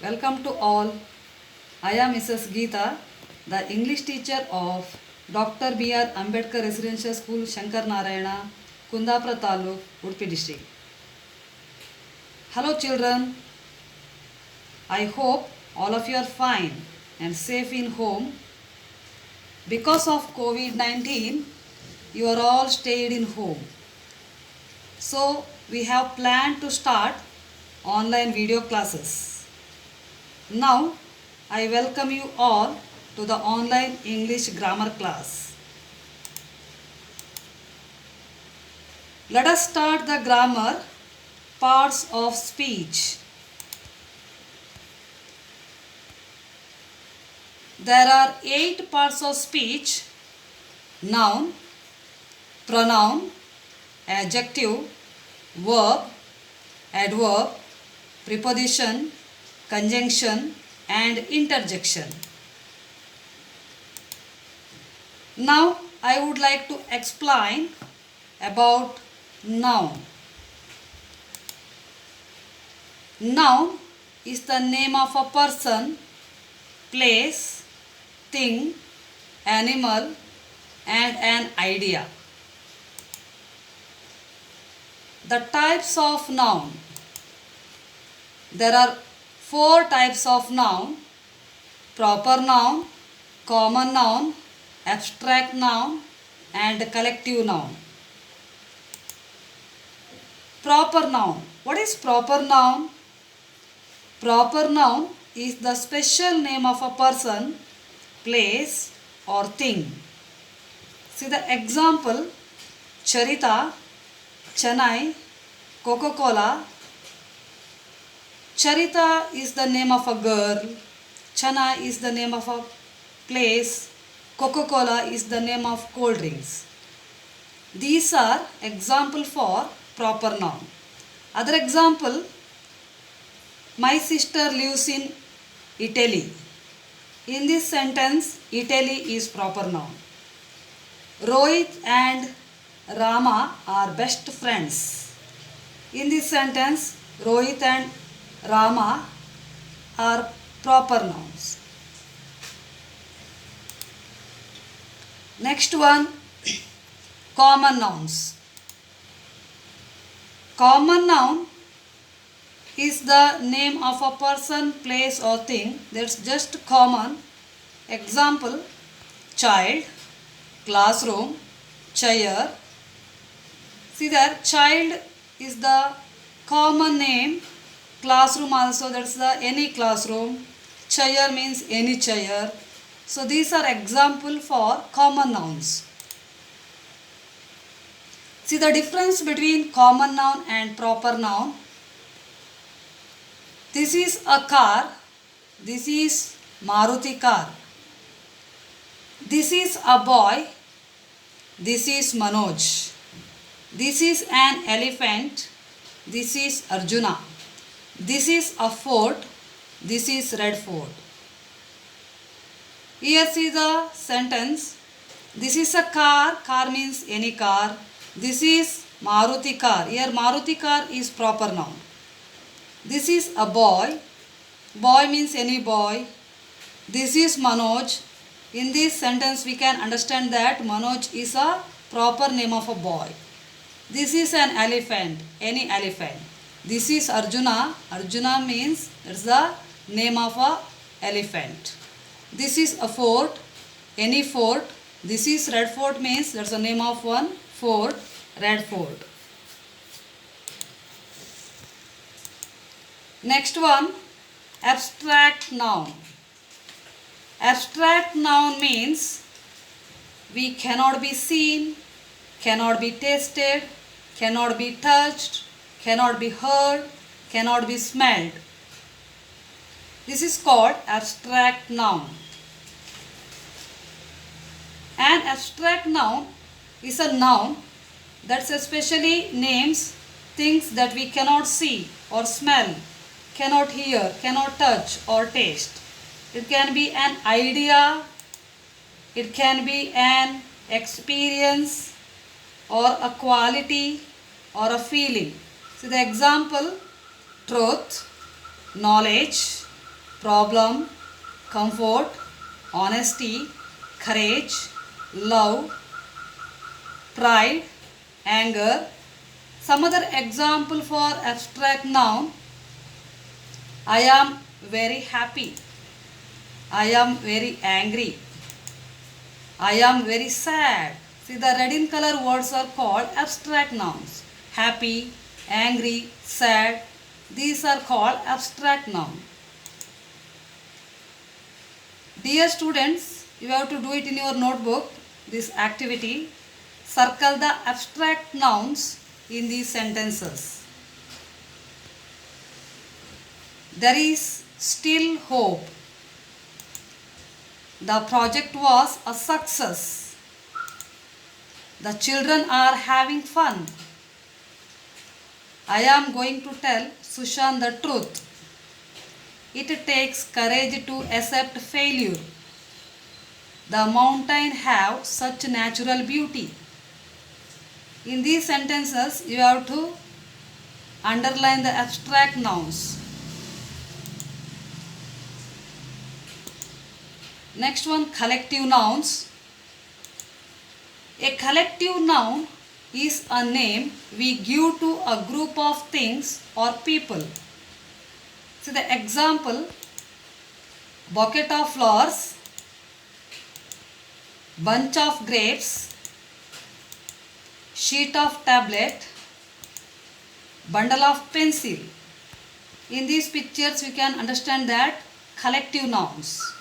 Welcome to all. I am Mrs. Geeta, the English teacher of Dr. B.R. Ambedkar Residential School, Shankar Narayana, Kundapura Taluk, Udupi District. Hello children. I hope all of you are fine and safe in home. Because of COVID-19, you are all stayed in home. So we have planned to start online video classes. Now, I welcome you all to the online English grammar class. Let us start the grammar parts of speech. There are 8 parts of speech: noun, pronoun, adjective, verb, adverb, preposition, conjunction and interjection. Now I would like to explain about noun. Noun is the name of a person, place, thing, animal and an idea. The types of noun. There are 4 types of noun: proper noun, common noun, abstract noun and collective noun. Proper noun. What is proper noun? Proper noun is the special name of a person, place or thing. See the example: Charita, Chennai, Coca-Cola. Charita is the name of a girl, Chennai is the name of a place, Coca-Cola is the name of cold drinks. These are example for proper noun. Other example: my sister lives in Italy. In this sentence, Italy is proper noun. Rohit and Rama are best friends. In this sentence, Rohit and Rama are proper nouns. Next one, common nouns. Common noun is the name of a person, place or thing that's just common. Example: child, classroom, chair. See there, child is the common name, classroom also, that's the any classroom, chair means any chair. So these are example for common nouns. See the difference between common noun and proper noun. This is a car, this is Maruti car. This is a boy, this is Manoj. This is an elephant, this is Arjuna. This is a fort, this is Red Fort. Here see the sentence: this is a car, car means any car. This is Maruti car, here Maruti car is proper noun. This is a boy, boy means any boy. This is Manoj. In this sentence we can understand that Manoj is a proper name of a boy. This is an elephant, any elephant. This is Arjuna, Arjuna means that's the name of a elephant. This is a fort, any fort. This is Red Fort means that's the name of one fort, Red Fort. Next one, abstract noun. Abstract noun means we cannot be seen, cannot be tasted, cannot be touched, cannot be heard, cannot be smelled. This is called abstract noun. An abstract noun is a noun that especially names things that we cannot see or smell, cannot hear, cannot touch or taste. It can be an idea, it can be an experience or a quality or a feeling. See the example: truth, knowledge, problem, comfort, honesty, courage, love, pride, anger. Some other example for abstract noun. I am very happy. I am very angry. I am very sad. See, the red in color words are called abstract nouns. Happy, angry, sad. These are called abstract nouns. Dear students, you have to do it in your notebook, this activity. Circle the abstract nouns in these sentences. There is still hope. The project was a success. The children are having fun. I am going to tell Sushan the truth. It takes courage to accept failure. The mountain have such natural beauty. In these sentences, you have to underline the abstract nouns. Next one, collective nouns. A collective noun is a name we give to a group of things or people. See the example, bucket of flowers, bunch of grapes, sheet of tablet, bundle of pencil. In these pictures you can understand that collective nouns.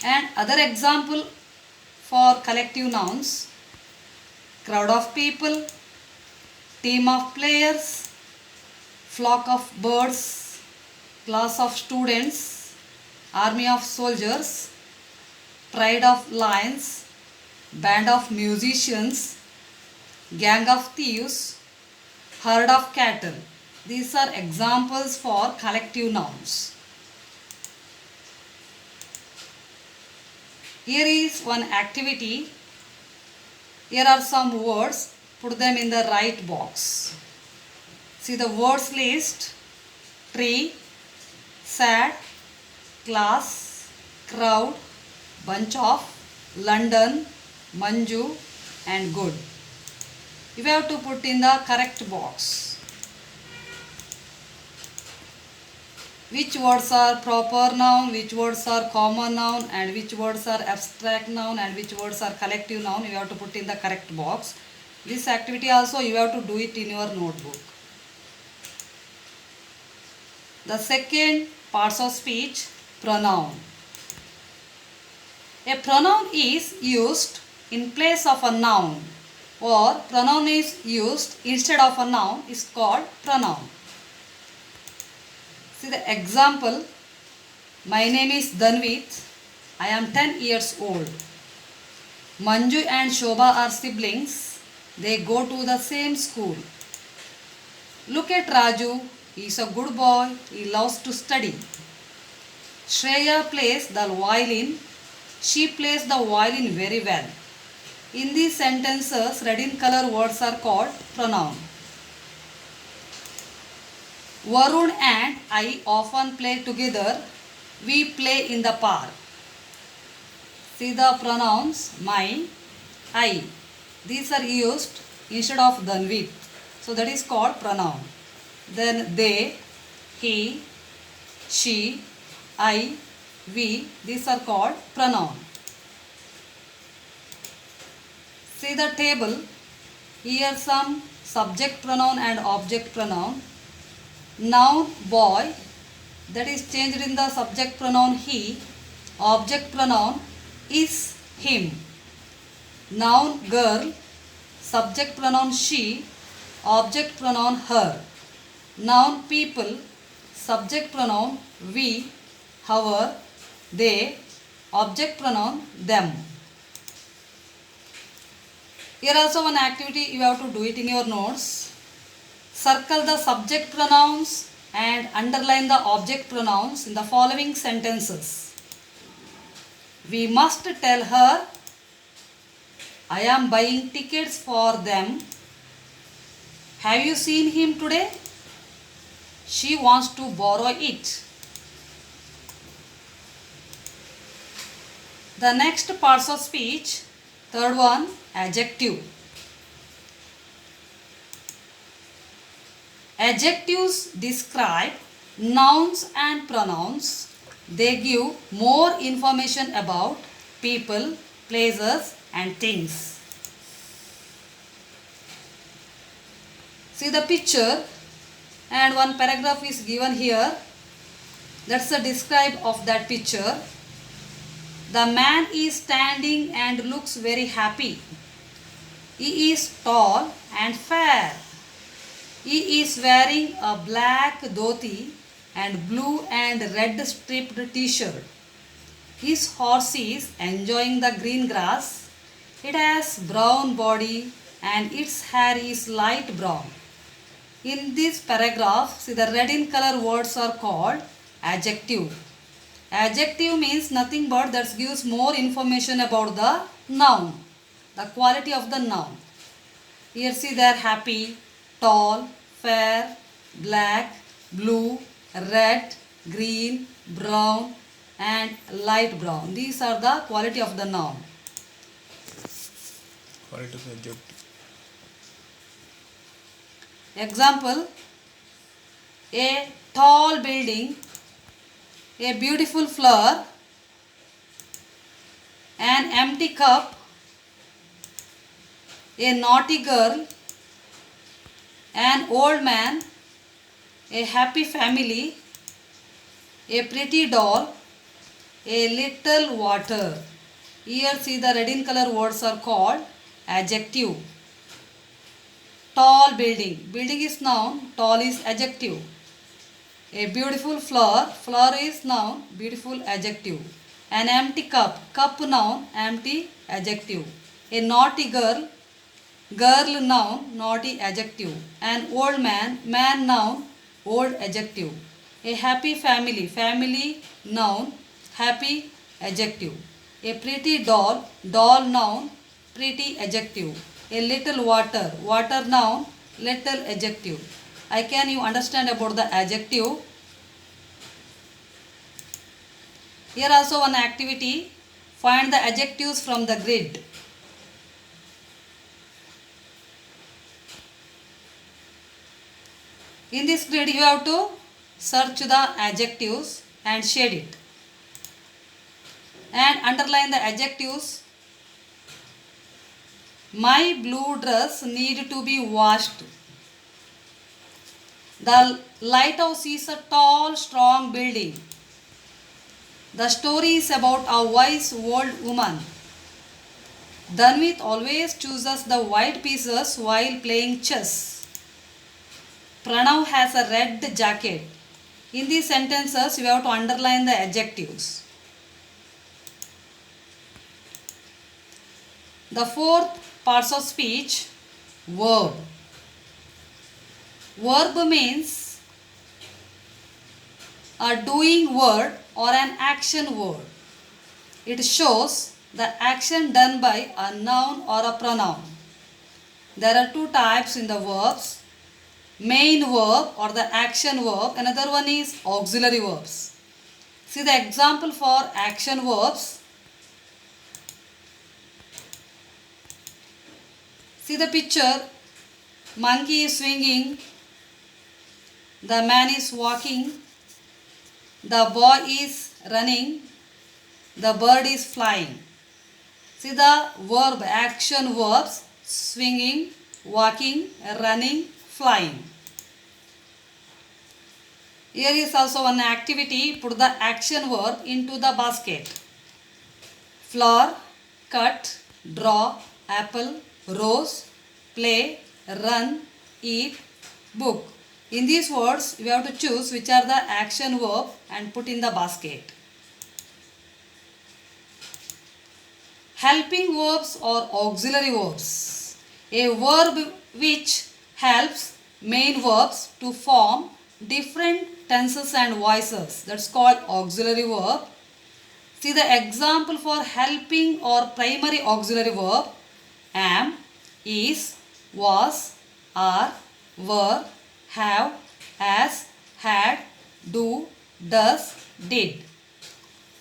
And other example for collective nouns, crowd of people, team of players, flock of birds, class of students, army of soldiers, pride of lions, band of musicians, gang of thieves, herd of cattle. These are examples for collective nouns. Here is one activity. Here are some words. Put them in the right box. See the words list: tree, sad, class, crowd, bunch of, London, Manju and good. You have to put in the correct box. Which words are proper noun, which words are common noun, and which words are abstract noun, and which words are collective noun. You have to put in the correct box. This activity also you have to do it in your notebook. The second parts of speech, pronoun. A pronoun is used in place of a noun, or pronoun is used instead of a noun is called pronoun. See the example, my name is Dhanvit, I am 10 years old. Manju and Shobha are siblings, they go to the same school. Look at Raju, he is a good boy, he loves to study. Shreya plays the violin, she plays the violin very well. In these sentences, red in color words are called pronoun. Varun and I often play together. We play in the park. See the pronouns my, I. These are used instead of Dhanvit. So that is called pronoun. Then they, he, she, I, we. These are called pronoun. See the table. Here some subject pronoun and object pronoun. Noun boy, that is changed in the subject pronoun he. Object pronoun is him. Noun girl, subject pronoun she. Object pronoun her. Noun people, subject pronoun we, our, they. Object pronoun them. Here also one activity, you have to do it in your notes. Circle the subject pronouns and underline the object pronouns in the following sentences. We must tell her, I am buying tickets for them. Have you seen him today? She wants to borrow it. The next parts of speech, third one, adjective. Adjectives describe nouns and pronouns. They give more information about people, places and things. See the picture and one paragraph is given here. That's the describe of that picture. The man is standing and looks very happy. He is tall and fair. He is wearing a black dhoti and blue and red striped t-shirt. His horse is enjoying the green grass. It has brown body and its hair is light brown. In this paragraph, see the red in color words are called adjective. Adjective means nothing but that gives more information about the noun, the quality of the noun. Here see they are happy, tall, fair, black, blue, red, green, brown and light brown. These are the quality of the noun. Quality of the adjective. Example, a tall building, a beautiful flower, an empty cup, a naughty girl, an old man, a happy family, a pretty doll, a little water. Here see the red in color words are called adjective. Tall building. Building is noun, tall is adjective. A beautiful flower. Flower is noun, beautiful adjective. An empty cup. Cup noun, empty adjective. A naughty girl. Girl noun, naughty adjective. An old man. Man noun, old adjective. A happy family. Family noun, happy adjective. A pretty doll. Doll noun, pretty adjective. A little water. Water noun, little adjective. Can you understand about the adjective? Here also one activity. Find the adjectives from the grid. In this grid you have to search the adjectives and shade it. And underline the adjectives. My blue dress need to be washed. The lighthouse is a tall, strong building. The story is about a wise old woman. Dhanvit always chooses the white pieces while playing chess. Pranav has a red jacket. In these sentences, you have to underline the adjectives. The fourth parts of speech, verb. Verb means a doing word or an action word. It shows the action done by a noun or a pronoun. There are two types in the verbs. Main verb or the action verb. Another one is auxiliary verbs. See the example for action verbs. See the picture. Monkey is swinging. The man is walking. The boy is running. The bird is flying. See the verb, action verbs, swinging, walking, running, flying. Here is also one activity. Put the action verb into the basket. Flower, cut, draw, apple, rose, play, run, eat, book. In these words, we have to choose which are the action verb and put in the basket. Helping verbs or auxiliary verbs. A verb which helps main verbs to form different tenses and voices. That's called auxiliary verb. See the example for helping or primary auxiliary verb. Am, is, was, are, were, have, has, had, do, does, did.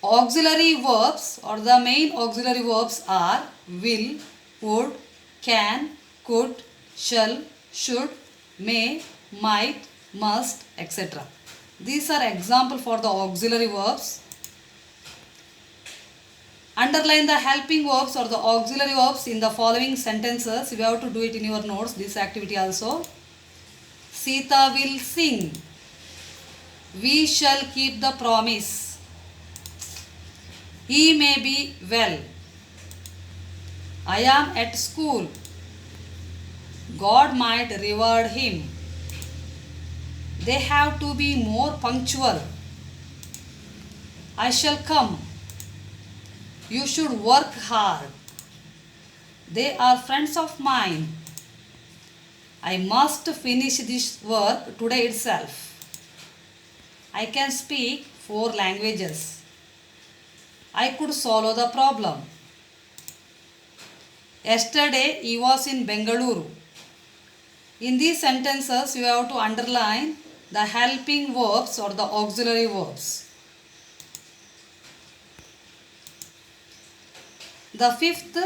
Auxiliary verbs or the main auxiliary verbs are will, would, can, could, shall, should, may, might, must, etc. These are example for the auxiliary verbs. Underline the helping verbs or the auxiliary verbs in the following sentences. You have to do it in your notes, this activity also. Sita will sing. We shall keep the promise. He may be well. I am at school. God might reward him. They have to be more punctual. I shall come. You should work hard. They are friends of mine. I must finish this work today itself. I can speak 4 languages. I could solve the problem. Yesterday he was in Bengaluru. In these sentences you have to underline the helping verbs or the auxiliary verbs. The fifth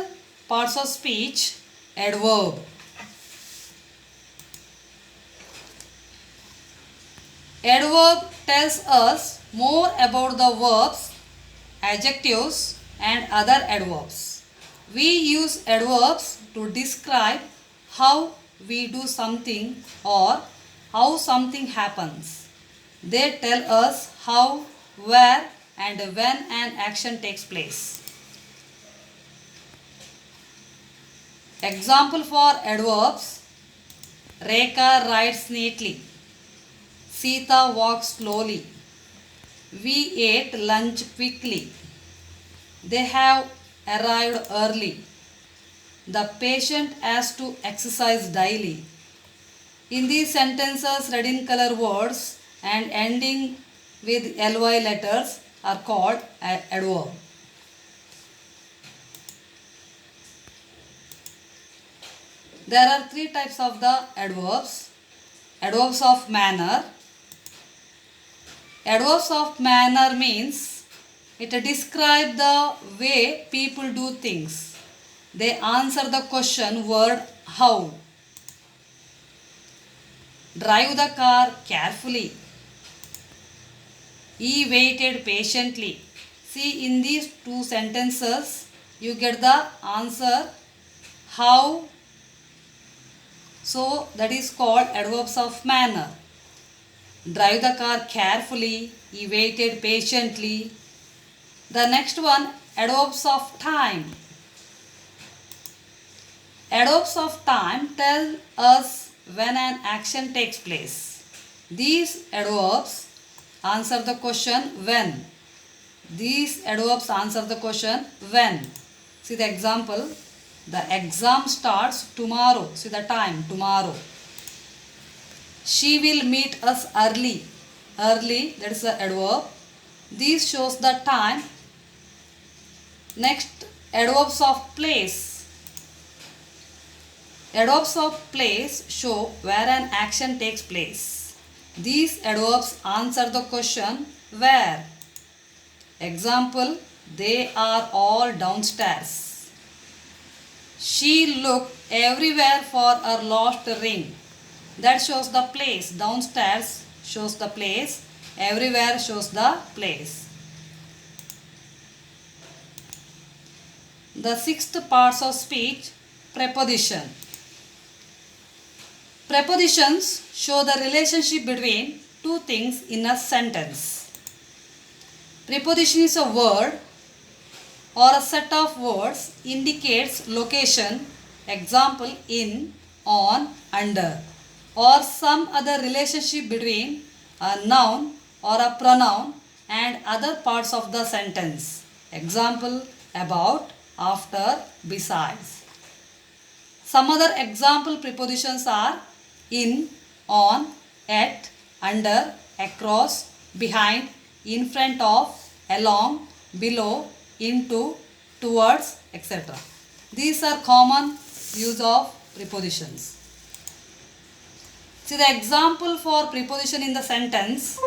parts of speech, adverb. Adverb tells us more about the verbs, adjectives and other adverbs. We use adverbs to describe how we do something or how something happens. They tell us how, where and when an action takes place. Example for adverbs: Rekha writes neatly. Sita walks slowly. We ate lunch quickly. They have arrived early. The patient has to exercise daily. In these sentences, red in color words and ending with ly letters are called adverb. There are 3 types of the adverbs. Adverbs of manner. Adverbs of manner means it describes the way people do things. They answer the question word how. Drive the car carefully. He waited patiently. See, in these 2 sentences you get the answer how. So that is called adverbs of manner. Drive the car carefully. He waited patiently. The next one, adverbs of time. Adverbs of time tell us when an action takes place. These adverbs answer the question when. These adverbs answer the question when. See the example. The exam starts tomorrow. See the time, tomorrow. She will meet us early. Early, that is the adverb. This shows the time. Next, adverbs of place. Adverbs of place show where an action takes place. These adverbs answer the question where. Example, they are all downstairs. She looked everywhere for her lost ring. That shows the place. Downstairs shows the place. Everywhere shows the place. The 6th parts of speech, preposition. Prepositions show the relationship between 2 things in a sentence. Preposition is a word or a set of words indicates location, example in, on, under, or some other relationship between a noun or a pronoun and other parts of the sentence, example about, after, besides. Some other example prepositions are in, on, at, under, across, behind, in front of, along, below, into, towards, etc. These are common use of prepositions. See the example for preposition in the sentence.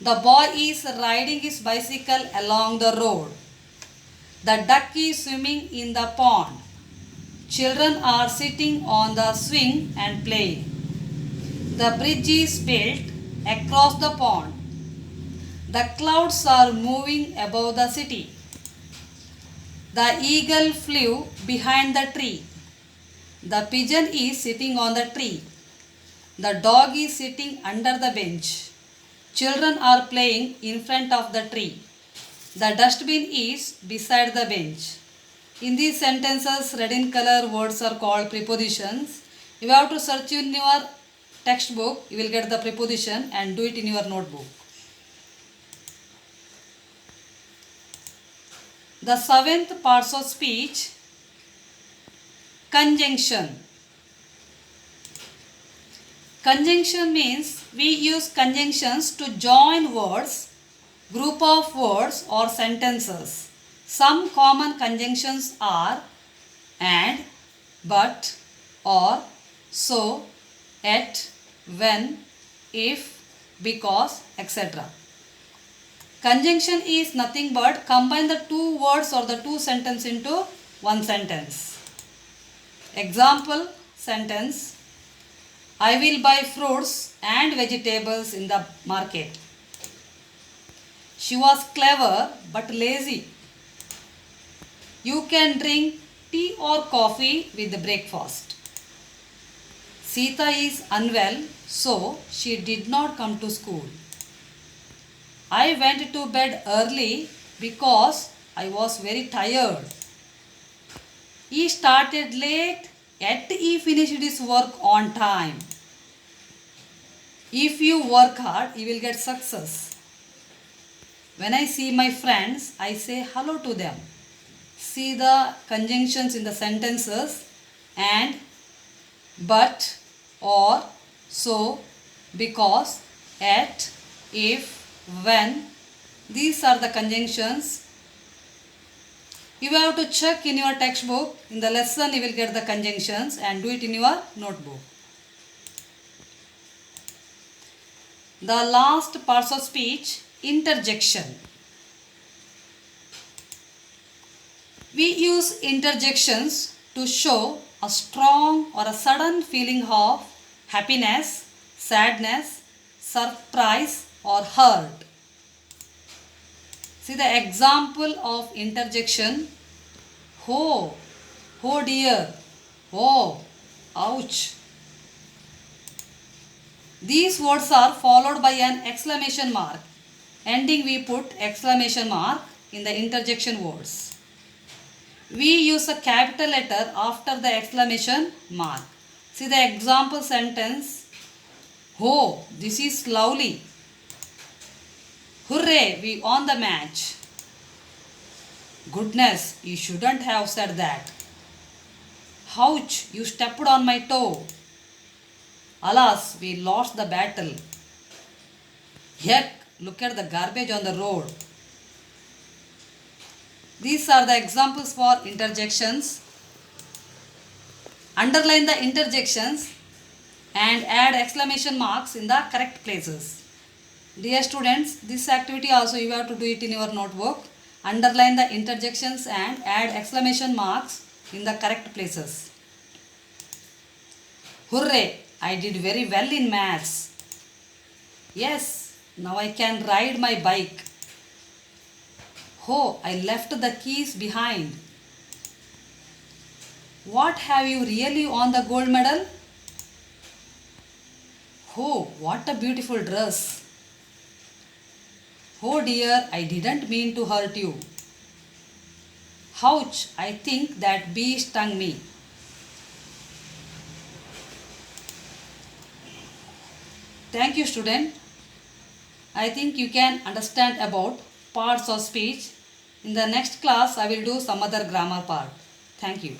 The boy is riding his bicycle along the road. The duck is swimming in the pond. Children are sitting on the swing and playing. The bridge is built across the pond. The clouds are moving above the city. The eagle flew behind the tree. The pigeon is sitting on the tree. The dog is sitting under the bench. Children are playing in front of the tree. The dustbin is beside the bench. In these sentences, red in color words are called prepositions. You have to search in your textbook. You will get the preposition and do it in your notebook. The seventh parts of speech, conjunction. Conjunction means we use conjunctions to join words, group of words or sentences. Some common conjunctions are and, but, or, so, at, when, if, because, etc. Conjunction is nothing but combine the two words or the two sentences into one sentence. Example sentence: I will buy fruits and vegetables in the market. She was clever but lazy. You can drink tea or coffee with the breakfast. Sita is unwell, so she did not come to school. I went to bed early because I was very tired. He started late, yet he finished his work on time. If you work hard, you will get success. When I see my friends, I say hello to them. See the conjunctions in the sentences: and, but, or, so, because, at, if, when. These are the conjunctions. You have to check in your textbook. In the lesson you will get the conjunctions and do it in your notebook. The last parts of speech, interjection. We use interjections to show a strong or a sudden feeling of happiness, sadness, surprise or hurt. See the example of interjection: oh, oh dear, oh, ouch. These words are followed by an exclamation mark. Ending we put exclamation mark in the interjection words. We use a capital letter after the exclamation mark. See the example sentence: oh, this is lovely. Hooray, we won the match. Goodness, you shouldn't have said that. Ouch, you stepped on my toe. Alas, we lost the battle. Heck, look at the garbage on the road. These are the examples for interjections. Underline the interjections and add exclamation marks in the correct places. Dear students, this activity also you have to do it in your notebook. Underline the interjections and add exclamation marks in the correct places. Hooray! I did very well in maths. Yes, now I can ride my bike. Oh, I left the keys behind. What, have you really won the gold medal? Oh, what a beautiful dress. Oh dear, I didn't mean to hurt you. Ouch, I think that bee stung me. Thank you, student. I think you can understand about parts of speech. In the next class, I will do some other grammar part. Thank you.